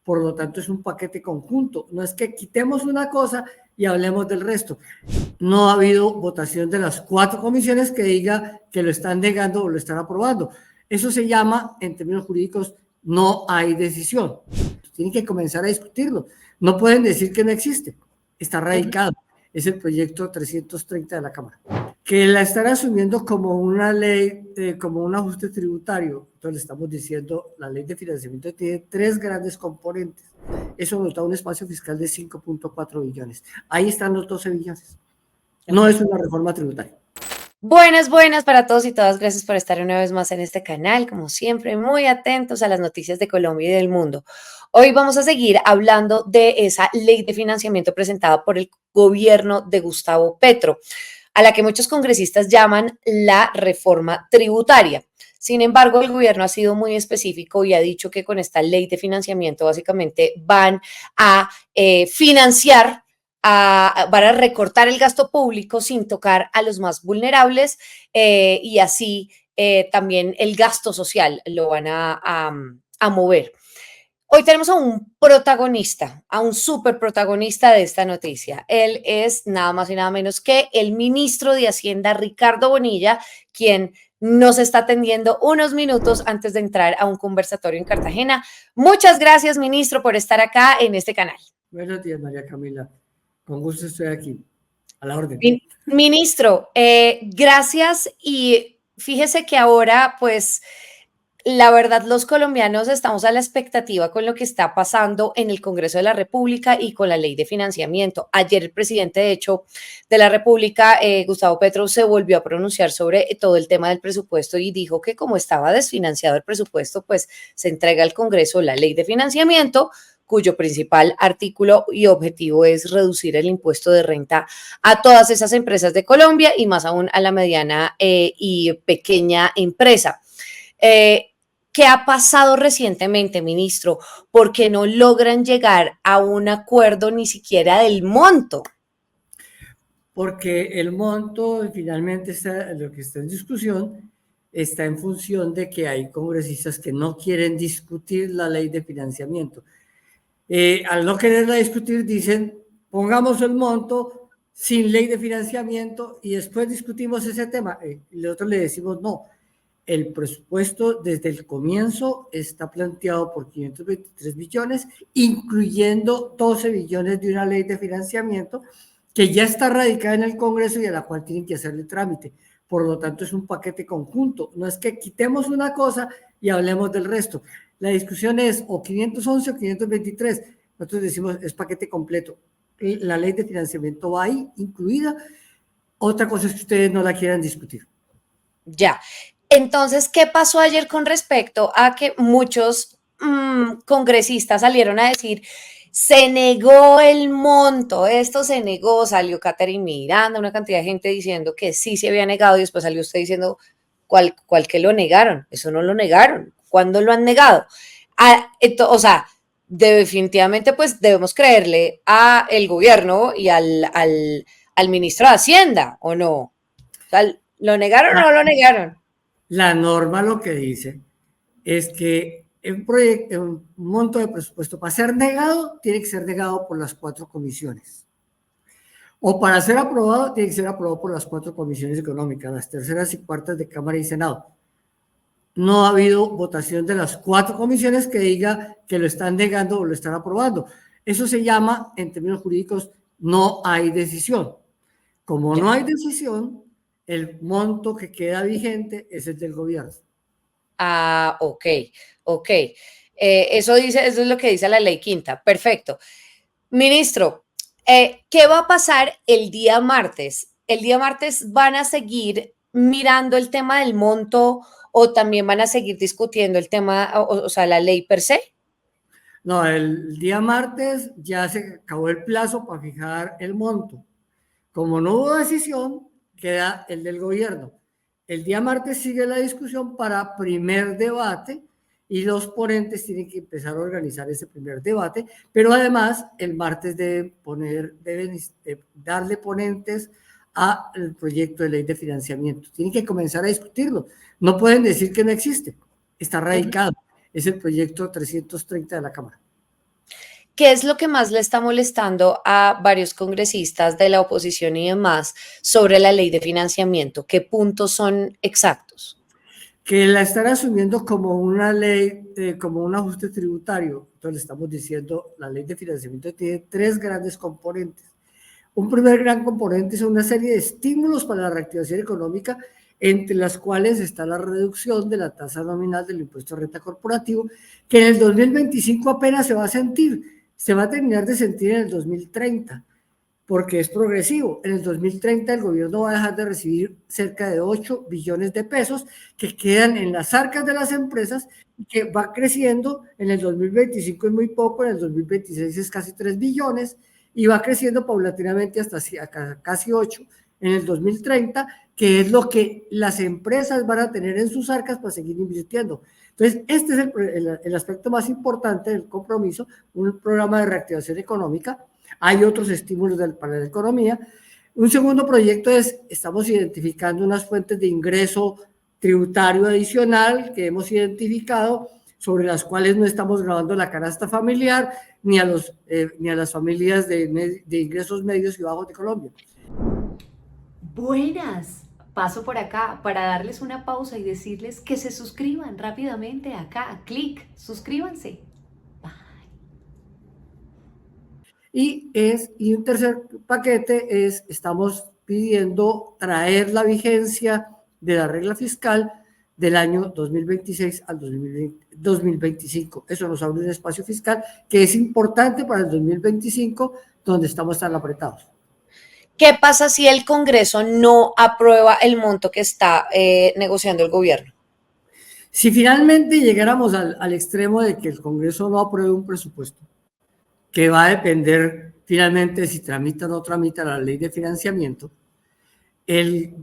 por lo tanto es un paquete conjunto. No es que quitemos una cosa y hablemos del resto. No ha habido votación de las 4 comisiones que diga que lo están negando o lo están aprobando. Eso se llama, en términos jurídicos, no hay decisión. Tienen que comenzar a discutirlo. No pueden decir que no existe. Está radicado. Es el proyecto 330 de la Cámara. Que la están asumiendo como una ley, como un ajuste tributario. Entonces le estamos diciendo, la ley de financiamiento tiene 3 grandes componentes. Eso nos da un espacio fiscal de 5.4 billones. Ahí están los 12 billones. No es una reforma tributaria. Buenas, buenas para todos y todas. Gracias por estar una vez más en este canal. Como siempre, muy atentos a las noticias de Colombia y del mundo. Hoy vamos a seguir hablando de esa ley de financiamiento presentada por el gobierno de Gustavo Petro, a la que muchos congresistas llaman la reforma tributaria. Sin embargo, el gobierno ha sido muy específico y ha dicho que con esta ley de financiamiento básicamente van a financiar, van a recortar el gasto público sin tocar a los más vulnerables y así también el gasto social lo van a mover. Hoy tenemos a un protagonista, a un súper protagonista de esta noticia. Él es nada más y nada menos que el ministro de Hacienda, Ricardo Bonilla, quien nos está atendiendo unos minutos antes de entrar a un conversatorio en Cartagena. Muchas gracias, ministro, por estar acá en este canal. Buenos días, María Camila. Con gusto estoy aquí, a la orden. Ministro, gracias y fíjese que ahora, pues, la verdad, los colombianos estamos a la expectativa con lo que está pasando en el Congreso de la República y con la ley de financiamiento. Ayer el presidente, de hecho, de la República, Gustavo Petro, se volvió a pronunciar sobre todo el tema del presupuesto y dijo que como estaba desfinanciado el presupuesto, pues se entrega al Congreso la ley de financiamiento, cuyo principal artículo y objetivo es reducir el impuesto de renta a todas esas empresas de Colombia y más aún a la mediana y pequeña empresa. ¿Qué ha pasado recientemente, ministro? ¿Por qué no logran llegar a un acuerdo ni siquiera del monto? Porque el monto finalmente lo que está en discusión está en función de que hay congresistas que no quieren discutir la ley de financiamiento. Al no quererla discutir dicen, pongamos el monto sin ley de financiamiento y después discutimos ese tema. Y nosotros le decimos no. El presupuesto desde el comienzo está planteado por 523 billones, incluyendo 12 billones de una ley de financiamiento que ya está radicada en el Congreso y a la cual tienen que hacerle trámite. Por lo tanto, es un paquete conjunto. No es que quitemos una cosa y hablemos del resto. La discusión es o 511 o 523. Nosotros decimos es paquete completo. La ley de financiamiento va ahí incluida. Otra cosa es que ustedes no la quieran discutir. Ya. Entonces, ¿qué pasó ayer con respecto a que muchos congresistas salieron a decir, se negó el monto, esto se negó, salió Catherine Miranda, una cantidad de gente diciendo que sí se había negado y después salió usted diciendo cuál que lo negaron? Eso no lo negaron. ¿Cuándo lo han negado? O sea, definitivamente pues debemos creerle a el gobierno y al ministro de Hacienda, ¿o no? O sea, ¿lo negaron o no lo negaron? La norma lo que dice es que un monto de presupuesto para ser negado tiene que ser negado por las 4 comisiones. O para ser aprobado tiene que ser aprobado por las 4 comisiones económicas, las terceras y cuartas de Cámara y Senado. No ha habido votación de las 4 comisiones que diga que lo están negando o lo están aprobando. Eso se llama, en términos jurídicos, no hay decisión. Como no hay decisión, el monto que queda vigente es el del gobierno. Ah, ok. Eso es lo que dice la ley quinta. Perfecto. Ministro, ¿qué va a pasar el día martes? ¿El día martes van a seguir mirando el tema del monto o también van a seguir discutiendo el tema, o sea, la ley per se? No, el día martes ya se acabó el plazo para fijar el monto. Como no hubo decisión, queda el del gobierno. El día martes sigue la discusión para primer debate y los ponentes tienen que empezar a organizar ese primer debate, pero además el martes deben darle ponentes al proyecto de ley de financiamiento. Tienen que comenzar a discutirlo. No pueden decir que no existe. Está radicado. Es el proyecto 330 de la Cámara. ¿Qué es lo que más le está molestando a varios congresistas de la oposición y demás sobre la ley de financiamiento? ¿Qué puntos son exactos? Que la están asumiendo como una ley, como un ajuste tributario. Entonces le estamos diciendo, la ley de financiamiento tiene tres grandes componentes. Un primer gran componente es una serie de estímulos para la reactivación económica, entre las cuales está la reducción de la tasa nominal del impuesto de renta corporativo, que en el 2025 apenas se va a sentir, se va a terminar de sentir en el 2030, porque es progresivo. En el 2030 el gobierno va a dejar de recibir cerca de 8 billones de pesos que quedan en las arcas de las empresas y que va creciendo. En el 2025 es muy poco, en el 2026 es casi 3 billones y va creciendo paulatinamente hasta casi 8 en el 2030, que es lo que las empresas van a tener en sus arcas para seguir invirtiendo. Entonces, este es el aspecto más importante del compromiso, un programa de reactivación económica. Hay otros estímulos para la economía. Un segundo proyecto es, estamos identificando unas fuentes de ingreso tributario adicional que hemos identificado, sobre las cuales no estamos grabando la canasta familiar ni a las familias de ingresos medios y bajos de Colombia. Buenas, paso por acá para darles una pausa y decirles que se suscriban rápidamente acá, clic, suscríbanse. Y un tercer paquete es, estamos pidiendo traer la vigencia de la regla fiscal del año 2026 al 2025. Eso nos abre un espacio fiscal que es importante para el 2025, donde estamos tan apretados. ¿Qué pasa si el Congreso no aprueba el monto que está negociando el gobierno? Si finalmente llegáramos al extremo de que el Congreso no apruebe un presupuesto, que va a depender finalmente si tramita o no tramita la ley de financiamiento, el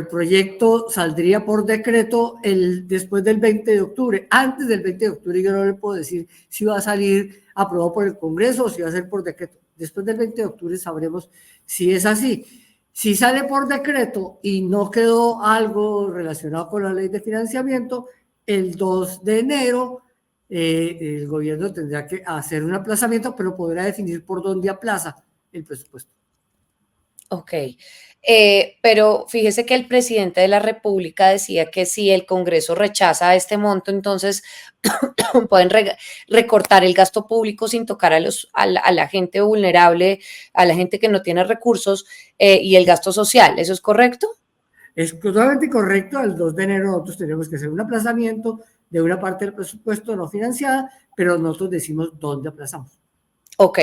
proyecto saldría por decreto después del 20 de octubre. Antes del 20 de octubre yo no le puedo decir si va a salir aprobado por el Congreso o si va a ser por decreto. Después del 20 de octubre sabremos si es así. Si sale por decreto y no quedó algo relacionado con la ley de financiamiento, el 2 de enero el gobierno tendrá que hacer un aplazamiento, pero podrá definir por dónde aplaza el presupuesto. Ok, pero fíjese que el presidente de la República decía que si el Congreso rechaza este monto, entonces pueden recortar el gasto público sin tocar a la gente vulnerable, a la gente que no tiene recursos y el gasto social. ¿Eso es correcto? Es totalmente correcto. El 2 de enero nosotros tenemos que hacer un aplazamiento de una parte del presupuesto no financiada, pero nosotros decimos dónde aplazamos. Ok.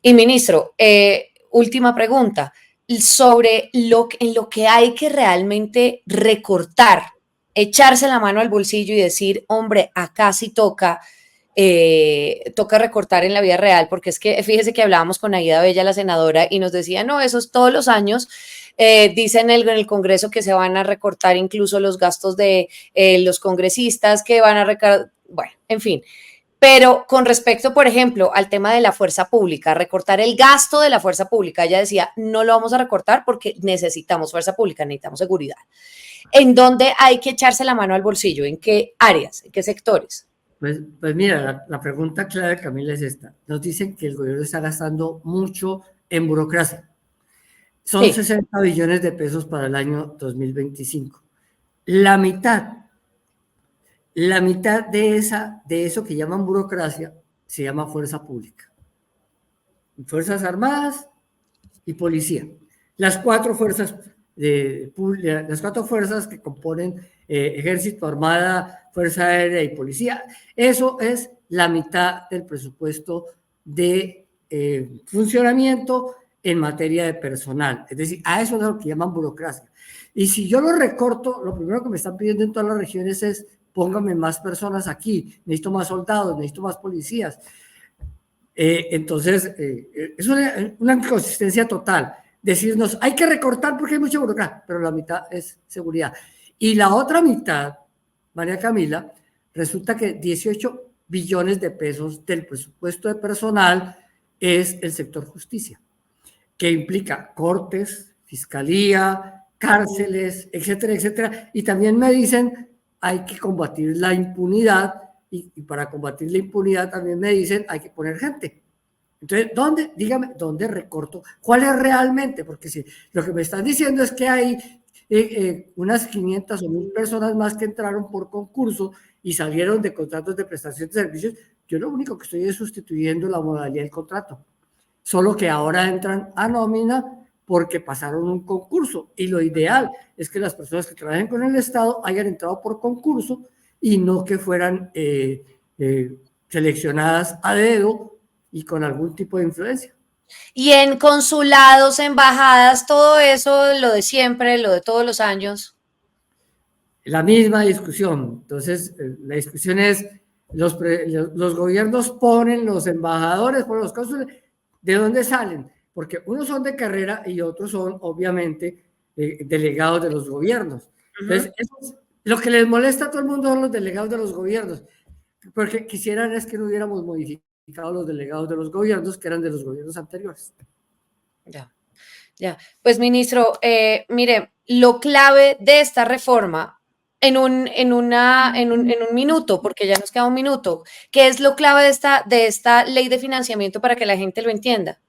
Y ministro, última pregunta. Sobre en lo que hay que realmente recortar, echarse la mano al bolsillo y decir, hombre, acá sí toca recortar en la vida real, porque es que fíjese que hablábamos con Aida Bella, la senadora, y nos decía, no, eso es todos los años. Dicen en el Congreso que se van a recortar incluso los gastos de los congresistas, que van a recortar, bueno, en fin. Pero con respecto, por ejemplo, al tema de la fuerza pública, recortar el gasto de la fuerza pública, ella decía, no lo vamos a recortar porque necesitamos fuerza pública, necesitamos seguridad. ¿En dónde hay que echarse la mano al bolsillo? ¿En qué áreas? ¿En qué sectores? Pues mira, la pregunta clave, Camila, es esta. Nos dicen que el gobierno está gastando mucho en burocracia. Son 60 billones de pesos para el año 2025. La mitad de eso que llaman burocracia se llama fuerza pública. Fuerzas Armadas y Policía. Las cuatro fuerzas que componen Ejército, Armada, Fuerza Aérea y Policía. Eso es la mitad del presupuesto de funcionamiento en materia de personal. Es decir, a eso es lo que llaman burocracia. Y si yo lo recorto, lo primero que me están pidiendo en todas las regiones es póngame más personas aquí, necesito más soldados, necesito más policías. Entonces, es una inconsistencia total. Decirnos, hay que recortar porque hay mucha burocracia, pero la mitad es seguridad. Y la otra mitad, María Camila, resulta que 18 billones de pesos del presupuesto de personal es el sector justicia, que implica cortes, fiscalía, cárceles, etcétera, etcétera. Y también me dicen, hay que combatir la impunidad, y para combatir la impunidad también me dicen, hay que poner gente. Entonces, ¿dónde? Dígame, ¿dónde recorto? ¿Cuál es realmente? Porque si lo que me están diciendo es que hay unas 500 o 1000 personas más que entraron por concurso y salieron de contratos de prestación de servicios, yo lo único que estoy es sustituyendo la modalidad del contrato. Solo que ahora entran a nómina porque pasaron un concurso. Y lo ideal es que las personas que trabajen con el Estado hayan entrado por concurso y no que fueran seleccionadas a dedo y con algún tipo de influencia. Y en consulados, embajadas, todo eso, lo de siempre, lo de todos los años. La misma discusión. Entonces, la discusión es, los gobiernos ponen los embajadores, ponen los cónsules, ¿de dónde salen? Porque unos son de carrera y otros son, obviamente, delegados de los gobiernos. Entonces, lo que les molesta a todo el mundo son los delegados de los gobiernos, porque quisieran es que no hubiéramos modificado los delegados de los gobiernos, que eran de los gobiernos anteriores. Ya, ya. Pues, ministro, mire, lo clave de esta reforma en un minuto, porque ya nos queda un minuto, ¿qué es lo clave de esta ley de financiamiento para que la gente lo entienda?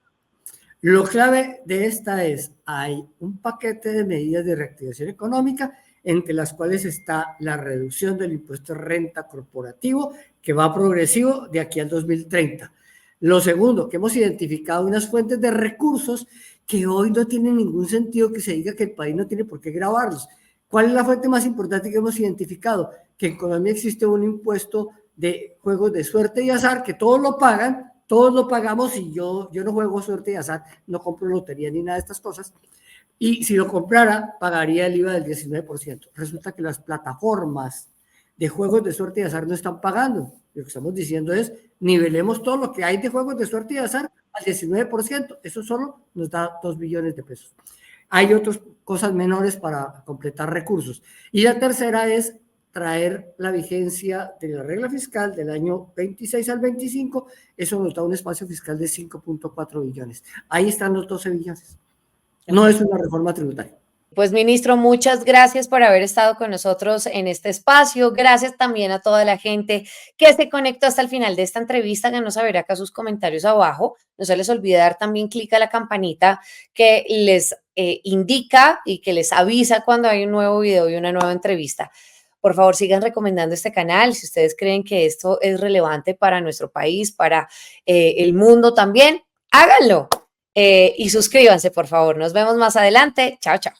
Lo clave de esta es, hay un paquete de medidas de reactivación económica, entre las cuales está la reducción del impuesto de renta corporativo, que va progresivo de aquí al 2030. Lo segundo, que hemos identificado unas fuentes de recursos que hoy no tienen ningún sentido que se diga que el país no tiene por qué gravarlos. ¿Cuál es la fuente más importante que hemos identificado? Que en Colombia existe un impuesto de juegos de suerte y azar, que todos lo pagan, todos lo pagamos y yo no juego suerte y azar, no compro lotería ni nada de estas cosas. Y si lo comprara, pagaría el IVA del 19%. Resulta que las plataformas de juegos de suerte y azar no están pagando. Lo que estamos diciendo es, nivelemos todo lo que hay de juegos de suerte y azar al 19%. Eso solo nos da 2 billones de pesos. Hay otras cosas menores para completar recursos. Y la tercera es traer la vigencia de la regla fiscal del año 26 al 25, eso nos da un espacio fiscal de 5.4 billones. Ahí están los 12 billones. No es una reforma tributaria. Pues, ministro, muchas gracias por haber estado con nosotros en este espacio. Gracias también a toda la gente que se conectó hasta el final de esta entrevista. Háganos saber acá sus comentarios abajo. No se les olvide dar también clic a la campanita que les indica y que les avisa cuando hay un nuevo video y una nueva entrevista. Por favor, sigan recomendando este canal si ustedes creen que esto es relevante para nuestro país, para el mundo también. Háganlo y suscríbanse, por favor. Nos vemos más adelante. Chao, chao.